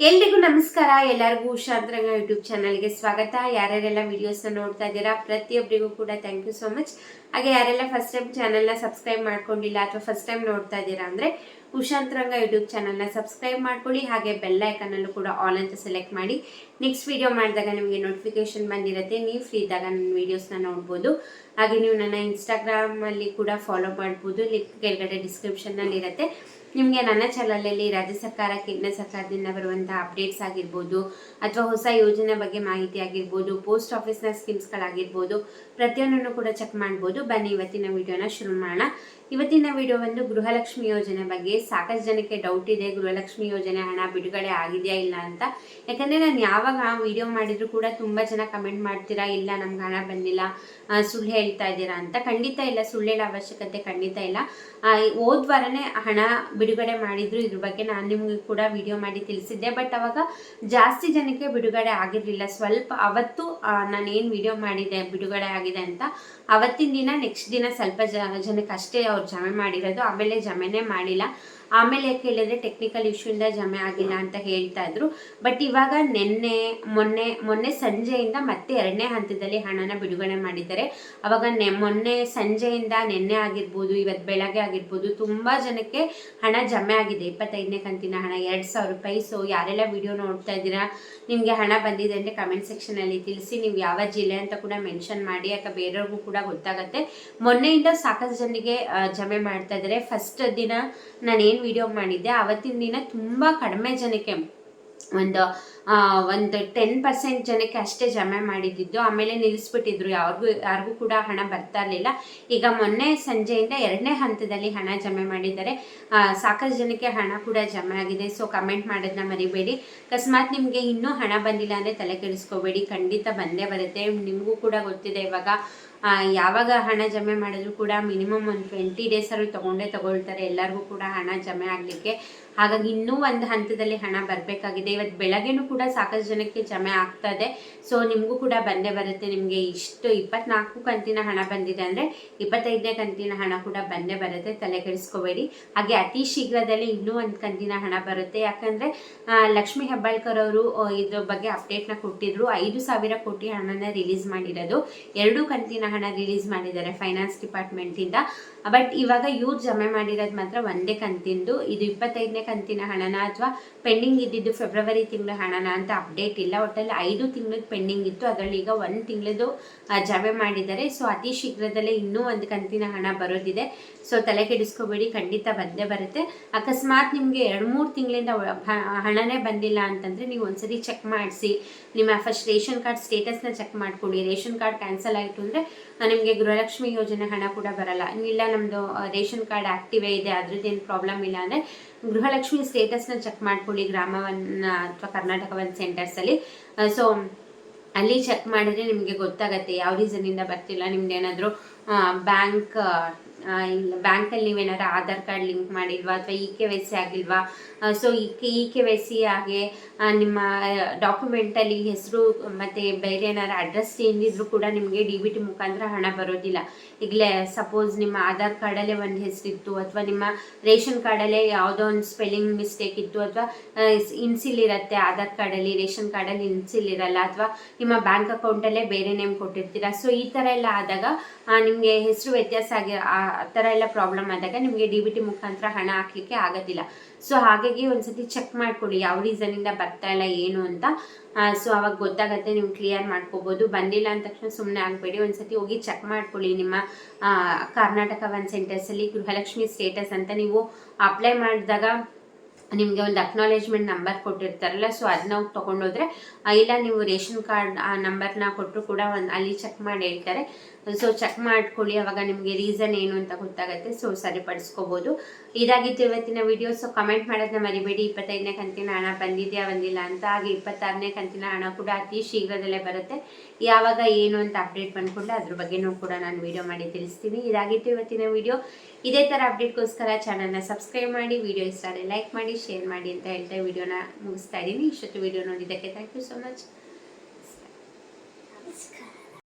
ಎಲ್ರಿಗೂ ನಮಸ್ಕಾರ. ಎಲ್ಲರಿಗೂ ಉಷಾಂತರಂಗ ಯೂಟ್ಯೂಬ್ ಚಾನಲ್ಗೆ ಸ್ವಾಗತ. ಯಾರ್ಯಾರೆಲ್ಲ ವಿಡಿಯೋಸ್ನ ನೋಡ್ತಾ ಇದ್ದೀರಾ ಪ್ರತಿಯೊಬ್ಬರಿಗೂ ಕೂಡ ಥ್ಯಾಂಕ್ ಯು ಸೋ ಮಚ್. ಹಾಗೆ ಯಾರೆಲ್ಲ ಫಸ್ಟ್ ಟೈಮ್ ಚಾನಲ್ನ ಸಬ್ಸ್ಕ್ರೈಬ್ ಮಾಡ್ಕೊಂಡಿಲ್ಲ ಅಥವಾ ಫಸ್ಟ್ ಟೈಮ್ ನೋಡ್ತಾ ಇದ್ದೀರಾ ಅಂದರೆ ಉಷಾಂತರಂಗ ಯೂಟ್ಯೂಬ್ ಚಾನಲ್ನ ಸಬ್ಸ್ಕ್ರೈಬ್ ಮಾಡ್ಕೊಳ್ಳಿ. ಹಾಗೆ ಬೆಲ್ ಐಕನಲ್ಲೂ ಕೂಡ ಆಲ್ ಅಂತ ಸೆಲೆಕ್ಟ್ ಮಾಡಿ. ನೆಕ್ಸ್ಟ್ ವಿಡಿಯೋ ಮಾಡಿದಾಗ ನಿಮಗೆ ನೋಟಿಫಿಕೇಶನ್ ಬಂದಿರುತ್ತೆ. ನೀವು ಫ್ರೀ ಇದ್ದಾಗ ನನ್ನ ವೀಡಿಯೋಸ್ನ ನೋಡ್ಬೋದು. ಹಾಗೆ ನೀವು ನನ್ನ ಇನ್ಸ್ಟಾಗ್ರಾಮಲ್ಲಿ ಕೂಡ ಫಾಲೋ ಮಾಡ್ಬೋದು. ಲಿಂಕ್ ಕೆಳಗಡೆ ಡಿಸ್ಕ್ರಿಪ್ಷನ್ನಲ್ಲಿ ಇರುತ್ತೆ. ನಿಮಗೆ ನನ್ನ ಚಾನಲಲ್ಲಿ ರಾಜ್ಯ ಸರ್ಕಾರ ಕೇಂದ್ರ ಸರ್ಕಾರದಿಂದ ಬರುವಂತಹ ಅಪ್ಡೇಟ್ಸ್ ಆಗಿರ್ಬೋದು ಅಥವಾ ಹೊಸ ಯೋಜನೆ ಬಗ್ಗೆ ಮಾಹಿತಿ ಆಗಿರ್ಬೋದು, ಪೋಸ್ಟ್ ಆಫೀಸ್ನ ಸ್ಕೀಮ್ಸ್ಗಳಾಗಿರ್ಬೋದು, ಪ್ರತಿಯೊಂದನ್ನು ಕೂಡ ಚೆಕ್ ಮಾಡ್ಬೋದು. ಬನ್ನಿ ಇವತ್ತಿನ ವಿಡಿಯೋನ ಶುರು ಮಾಡೋಣ. ಇವತ್ತಿನ ವಿಡಿಯೋ ಒಂದು ಗೃಹಲಕ್ಷ್ಮಿ ಯೋಜನೆ ಬಗ್ಗೆ. ಸಾಕಷ್ಟು ಜನಕ್ಕೆ ಡೌಟ್ ಇದೆ, ಗೃಹಲಕ್ಷ್ಮಿ ಯೋಜನೆ ಹಣ ಬಿಡುಗಡೆ ಆಗಿದೆಯಾ ಇಲ್ಲ ಅಂತ. ಯಾಕಂದರೆ ನಾನು ಯಾವಾಗ ವಿಡಿಯೋ ಮಾಡಿದ್ರು ಕೂಡ ತುಂಬ ಜನ ಕಮೆಂಟ್ ಮಾಡ್ತೀರಾ, ಇಲ್ಲ ನಮ್ಗೆ ಹಣ ಬಂದಿಲ್ಲ, ಸುಳ್ಳು ಹೇಳ್ತಾ ಇದ್ದೀರಾ ಅಂತ. ಖಂಡಿತ ಇಲ್ಲ, ಸುಳ್ಳು ಹೇಳೋ ಅವಶ್ಯಕತೆ ಖಂಡಿತ ಇಲ್ಲ. ಹೋದ ವಾರನೇ ಹಣ ಬಿಡುಗಡೆ ಮಾಡಿದ್ರು. ಇದ್ರ ಬಗ್ಗೆ ನಾನು ನಿಮಗೆ ಕೂಡ ವಿಡಿಯೋ ಮಾಡಿ ತಿಳಿಸಿದ್ದೆ. ಬಟ್ ಅವಾಗ ಜಾಸ್ತಿ ಜನಕ್ಕೆ ಬಿಡುಗಡೆ ಆಗಿರಲಿಲ್ಲ. ಸ್ವಲ್ಪ ಅವತ್ತು ನಾನೇನು ವಿಡಿಯೋ ಮಾಡಿದೆ ಬಿಡುಗಡೆ ಆಗಿದೆ ಅಂತ, ಅವತ್ತಿನ ದಿನ ನೆಕ್ಸ್ಟ್ ದಿನ ಸ್ವಲ್ಪ ಜನಕ್ಕೆ ಅಷ್ಟೇ ಅವ್ರು ಜಮೆ ಮಾಡಿರೋದು. ಆಮೇಲೆ ಜಮೆನೇ ಮಾಡಿಲ್ಲ. ಆಮೇಲೆ ಯಾಕೆ ಹೇಳಿದ್ರೆ ಟೆಕ್ನಿಕಲ್ ಇಶ್ಯೂಯಿಂದ ಜಮೆ ಆಗಿಲ್ಲ ಅಂತ ಹೇಳ್ತಾ ಇದ್ರು. ಬಟ್ ಇವಾಗ ಮೊನ್ನೆ ಸಂಜೆಯಿಂದ ಮತ್ತೆ 2ನೇ ಹಂತದಲ್ಲಿ ಹಣನ ಬಿಡುಗಡೆ ಮಾಡಿದ್ದಾರೆ. ಅವಾಗ ಮೊನ್ನೆ ಸಂಜೆಯಿಂದ ನಿನ್ನೆ ಆಗಿರ್ಬೋದು, ಇವತ್ತು ಬೆಳಗ್ಗೆ ಆಗಿರ್ಬೋದು, ತುಂಬ ಜನಕ್ಕೆ ಹಣ ಜಮೆ ಆಗಿದೆ. 25ನೇ ಕಂತಿನ ಹಣ 2,000 ರೂಪಾಯಿ. ಸೊ ಯಾರೆಲ್ಲ ವಿಡಿಯೋ ನೋಡ್ತಾ ಇದ್ದೀರಾ, ನಿಮಗೆ ಹಣ ಬಂದಿದೆ ಅಂದರೆ ಕಮೆಂಟ್ ಸೆಕ್ಷನಲ್ಲಿ ತಿಳಿಸಿ. ನೀವು ಯಾವ ಜಿಲ್ಲೆ ಅಂತ ಕೂಡ ಮೆನ್ಷನ್ ಮಾಡಿ, ಯಾಕೆ ಬೇರೆಯವ್ರಿಗೂ ಕೂಡ ಗೊತ್ತಾಗುತ್ತೆ. ಮೊನ್ನೆಯಿಂದ ಸಾಕಷ್ಟು ಜನರಿಗೆ ಜಮೆ ಮಾಡ್ತಾ ಇದ್ದಾರೆ. ಫಸ್ಟ್ ದಿನ ನಾನೇನು ವಿಡಿಯೋ ಮಾಡಿದ್ದೆ ಅವತ್ತಿನ ದಿನ ತುಂಬ ಕಡಿಮೆ ಜನಕ್ಕೆ, ಒಂದು 10% ಜನಕ್ಕೆ ಅಷ್ಟೇ ಜಮೆ ಮಾಡಿದ್ದು. ಆಮೇಲೆ ನಿಲ್ಲಿಸ್ಬಿಟ್ಟಿದ್ರು, ಯಾರಿಗೂ ಕೂಡ ಹಣ ಬರ್ತಾ ಇರಲಿಲ್ಲ. ಈಗ ಮೊನ್ನೆ ಸಂಜೆಯಿಂದ 2ನೇ ಹಂತದಲ್ಲಿ ಹಣ ಜಮೆ ಮಾಡಿದ್ದಾರೆ. ಸಾಕಷ್ಟು ಜನಕ್ಕೆ ಹಣ ಕೂಡ ಜಮೆ ಆಗಿದೆ. ಸೊ ಕಮೆಂಟ್ ಮಾಡೋದನ್ನ ಮರಿಬೇಡಿ. ಅಕಸ್ಮಾತ್ ನಿಮಗೆ ಇನ್ನೂ ಹಣ ಬಂದಿಲ್ಲ ಅಂದರೆ ತಲೆ ಕೆಡಿಸ್ಕೋಬೇಡಿ, ಖಂಡಿತ ಬಂದೇ ಬರುತ್ತೆ. ನಿಮಗೂ ಕೂಡ ಗೊತ್ತಿದೆ, ಇವಾಗ ಯಾವಾಗ ಹಣ ಜಮೆ ಮಾಡಿದ್ರು ಕೂಡ ಮಿನಿಮಮ್ ಒಂದು 20 ಡೇಸ್ ತಗೊಳ್ತಾರೆ ಎಲ್ಲರಿಗೂ ಕೂಡ ಹಣ ಜಮೆ ಆಗಲಿಕ್ಕೆ. ಹಾಗಾಗಿ ಇನ್ನೂ ಒಂದು ಹಂತದಲ್ಲಿ ಹಣ ಬರಬೇಕಾಗಿದೆ. ಇವತ್ತು ಬೆಳಗ್ಗೆನೂ ಕೂಡ ಸಾಕಷ್ಟು ಜನಕ್ಕೆ ಜಮೆ ಆಗ್ತಾ ಇದೆ. ಸೊ ನಿಮಗೂ ಕೂಡ ಬಂದೇ ಬರುತ್ತೆ. ನಿಮಗೆ ಇಷ್ಟು 24 ಕಂತಿನ ಹಣ ಬಂದಿದೆ ಅಂದರೆ 25ನೇ ಕಂತಿನ ಹಣ ಕೂಡ ಬಂದೇ ಬರುತ್ತೆ, ತಲೆ ಕೆಡಿಸ್ಕೋಬೇಡಿ. ಹಾಗೆ ಅತಿ ಶೀಘ್ರದಲ್ಲೇ ಇನ್ನೂ ಒಂದು ಕಂತಿನ ಹಣ ಬರುತ್ತೆ. ಯಾಕಂದರೆ ಲಕ್ಷ್ಮೀ ಹೆಬ್ಬಾಳ್ಕರ್ ಅವರು ಇದ್ರ ಬಗ್ಗೆ ಅಪ್ಡೇಟ್ನ ಕೊಟ್ಟಿದ್ರು. 5,000 ಕೋಟಿ ಹಣನ ರಿಲೀಸ್ ಮಾಡಿರೋದು. 2 ಕಂತಿನ ಹಣ ರಿಲೀಸ್ ಮಾಡಿದ್ದಾರೆ ಫೈನಾನ್ಸ್ ಡಿಪಾರ್ಟ್ಮೆಂಟಿಂದ. ಬಟ್ ಇವಾಗ ಇವ್ರು ಜಮೆ ಮಾಡಿರೋದು ಮಾತ್ರ 1ನೇ ಕಂತಿಂದು. ಇದು 25ನೇ ಕಂತಿನ ಹಣನ ಅಥವಾ ಪೆಂಡಿಂಗ್ ಇದ್ದಿದ್ದು ಫೆಬ್ರವರಿ ತಿಂಗಳ ಹಣನ ಅಂತ ಅಪ್ಡೇಟ್ ಇಲ್ಲ. ಒಟ್ಟಲ್ಲಿ 5 ತಿಂಗಳದ್ದು ಪೆಂಡಿಂಗ್ ಇತ್ತು, ಅದರಲ್ಲಿ ಈಗ 1 ತಿಂಗಳದ್ದು ಜಮೆ ಮಾಡಿದ್ದಾರೆ. ಸೊ ಅತಿ ಶೀಘ್ರದಲ್ಲೇ ಇನ್ನೂ ಒಂದು ಕಂತಿನ ಹಣ ಬರೋದಿದೆ. ಸೊ ತಲೆ ಕೆಡಿಸ್ಕೋಬೇಡಿ, ಖಂಡಿತ ಬಂದೇ ಬರುತ್ತೆ. ಅಕಸ್ಮಾತ್ ನಿಮಗೆ 2-3 ತಿಂಗಳಿಂದ ಹಣನೇ ಬಂದಿಲ್ಲ ಅಂತಂದರೆ ನೀವು ಒಂದ್ಸರಿ ಚೆಕ್ ಮಾಡಿಸಿ. ನಿಮ್ಮ ಫಸ್ಟ್ ರೇಷನ್ ಕಾರ್ಡ್ ಸ್ಟೇಟಸ್ನ ಚೆಕ್ ಮಾಡ್ಕೊಳ್ಳಿ. ರೇಷನ್ ಕಾರ್ಡ್ ಕ್ಯಾನ್ಸಲ್ ಆಯಿತು ಅಂದರೆ ನಿಮಗೆ ಗೃಹಲಕ್ಷ್ಮಿ ಯೋಜನೆ ಹಣ ಕೂಡ ಬರಲ್ಲ. ಇಲ್ಲ ನಮ್ಮದು ರೇಷನ್ ಕಾರ್ಡ್ ಆ್ಯಕ್ಟಿವೇ ಇದೆ, ಅದ್ರದ್ದೇನು ಪ್ರಾಬ್ಲಮ್ ಇಲ್ಲ ಅಂದರೆ ಗೃಹಲಕ್ಷ್ಮಿ ಸ್ಟೇಟಸ್ನ ಚೆಕ್ ಮಾಡ್ಕೊಳ್ಳಿ ಗ್ರಾಮ ಒನ್ ಅಥವಾ ಕರ್ನಾಟಕ ಒನ್ ಸೆಂಟರ್ಸಲ್ಲಿ. ಸೊ ಅಲ್ಲಿ ಚೆಕ್ ಮಾಡಿದ್ರೆ ನಿಮಗೆ ಗೊತ್ತಾಗುತ್ತೆ ಯಾವ ರೀಸನಿಂದ ಬರ್ತಿಲ್ಲ. ನಿಮ್ದು ಏನಾದರೂ ಬ್ಯಾಂಕಲ್ಲಿ ನೀವೇನಾದ್ರು ಆಧಾರ್ ಕಾರ್ಡ್ ಲಿಂಕ್ ಮಾಡಿಲ್ವಾ ಅಥವಾ KYC ಆಗಿಲ್ವಾ. ಸೊ KYC ಹಾಗೆ ನಿಮ್ಮ ಡಾಕ್ಯುಮೆಂಟಲ್ಲಿ ಹೆಸರು ಮತ್ತು ಬೇರೆ ಏನಾದ್ರು ಅಡ್ರೆಸ್ ಚೇಂಜ್ ಇದ್ರೂ ಕೂಡ ನಿಮಗೆ DBT ಮುಖಾಂತರ ಹಣ ಬರೋದಿಲ್ಲ. ಈಗಲೇ ಸಪೋಸ್ ನಿಮ್ಮ ಆಧಾರ್ ಕಾರ್ಡಲ್ಲೇ ಒಂದು ಹೆಸರಿತ್ತು ಅಥವಾ ನಿಮ್ಮ ರೇಷನ್ ಕಾರ್ಡಲ್ಲೇ ಯಾವುದೋ ಒಂದು ಸ್ಪೆಲ್ಲಿಂಗ್ ಮಿಸ್ಟೇಕ್ ಇತ್ತು ಅಥವಾ ಇನ್ಸಿಲಿರುತ್ತೆ ಆಧಾರ್ ಕಾರ್ಡಲ್ಲಿ, ರೇಷನ್ ಕಾರ್ಡಲ್ಲಿ ಇನ್ಸಿಲಿರಲ್ಲ, ಅಥವಾ ನಿಮ್ಮ ಬ್ಯಾಂಕ್ ಅಕೌಂಟಲ್ಲೇ ಬೇರೆ ನೇಮ್ ಕೊಟ್ಟಿರ್ತೀರ. ಸೊ ಈ ಥರ ಎಲ್ಲ ಆದಾಗ ನಿಮಗೆ ಹೆಸರು ವ್ಯತ್ಯಾಸ ಆಗಿ ಆ ಥರ ಎಲ್ಲ ಪ್ರಾಬ್ಲಮ್ ಆದಾಗ ನಿಮಗೆ DBT ಮುಖಾಂತರ ಹಣ ಹಾಕಲಿಕ್ಕೆ ಆಗೋದಿಲ್ಲ. ಸೊ ಹಾಗಾಗಿ ಒಂದ್ಸತಿ ಚೆಕ್ ಮಾಡ್ಕೊಳ್ಳಿ ಯಾವ ರೀಸನಿಂದ ಬರ್ತಾ ಇಲ್ಲ ಏನು ಅಂತ. ಸೊ ಅವಾಗ ಗೊತ್ತಾಗುತ್ತೆ, ನೀವು ಕ್ಲಿಯರ್ ಮಾಡ್ಕೋಬೋದು. ಬಂದಿಲ್ಲ ಅಂದ ತಕ್ಷಣ ಸುಮ್ಮನೆ ಆಗಬೇಡಿ, ಒಂದ್ಸತಿ ಹೋಗಿ ಚೆಕ್ ಮಾಡ್ಕೊಳ್ಳಿ. ನಿಮ್ಮ ಕರ್ನಾಟಕ ಒನ್ ಸೆಂಟರ್ಸಲ್ಲಿ ಗೃಹಲಕ್ಷ್ಮಿ ಸ್ಟೇಟಸ್ ಅಂತ ನೀವು ಅಪ್ಲೈ ಮಾಡಿದಾಗ ನಿಮಗೆ ಒಂದು ಅಕ್ನಾಲೇಜ್ಮೆಂಟ್ ನಂಬರ್ ಕೊಟ್ಟಿರ್ತಾರಲ್ಲ, ಸೊ ಅದನ್ನ ತೊಗೊಂಡೋದ್ರೆ, ಇಲ್ಲ ನೀವು ರೇಷನ್ ಕಾರ್ಡ್ ಆ ನಂಬರ್ನ ಕೊಟ್ಟರು ಕೂಡ ಅಲ್ಲಿ ಚೆಕ್ ಮಾಡಿ ಹೇಳ್ತಾರೆ. ಸೊ ಚೆಕ್ ಮಾಡ್ಕೊಳ್ಳಿ, ಅವಾಗ ನಿಮಗೆ ರೀಸನ್ ಏನು ಅಂತ ಗೊತ್ತಾಗುತ್ತೆ. ಸೊ ಸರಿಪಡಿಸ್ಕೋಬೋದು. ಇದಾಗಿತ್ತು ಇವತ್ತಿನ ವಿಡಿಯೋ. ಸೊ ಕಮೆಂಟ್ ಮಾಡೋದನ್ನ ಮರಿಬೇಡಿ. 25ನೇ ಕಂತಿನ ಹಣ ಬಂದಿದೆಯಾ ಬಂದಿಲ್ಲ ಅಂತ. ಹಾಗೆ 26ನೇ ಕಂತಿನ ಹಣ ಕೂಡ ಅತಿ ಶೀಘ್ರದಲ್ಲೇ ಬರುತ್ತೆ. ಯಾವಾಗ ಏನು ಅಂತ ಅಪ್ಡೇಟ್ ಬಂದ್ಕೊಂಡ್ರೆ ಅದ್ರ ಬಗ್ಗೆನೂ ಕೂಡ ನಾನು ವಿಡಿಯೋ ಮಾಡಿ ತಿಳಿಸ್ತೀನಿ. ಇದಾಗಿತ್ತು ಇವತ್ತಿನ ವಿಡಿಯೋ. ಇದೇ ಥರ ಅಪ್ಡೇಟ್ಗೋಸ್ಕರ ಚಾನಲ್ನ ಸಬ್ಸ್ಕ್ರೈಬ್ ಮಾಡಿ, ವಿಡಿಯೋ ಇಷ್ಟ ಆದರೆ ಲೈಕ್ ಮಾಡಿ, ಶೇರ್ ಮಾಡಿ ಅಂತ ಹೇಳ್ತಾ ವಿಡಿಯೋನ ಮುಗಿಸ್ತಾ ಇದ್ದೀನಿ. ಇಷ್ಟೊತ್ತು ವಿಡಿಯೋ ನೋಡಿದ್ದಕ್ಕೆ ಥ್ಯಾಂಕ್ ಯು ಸೋ ಮಚ್.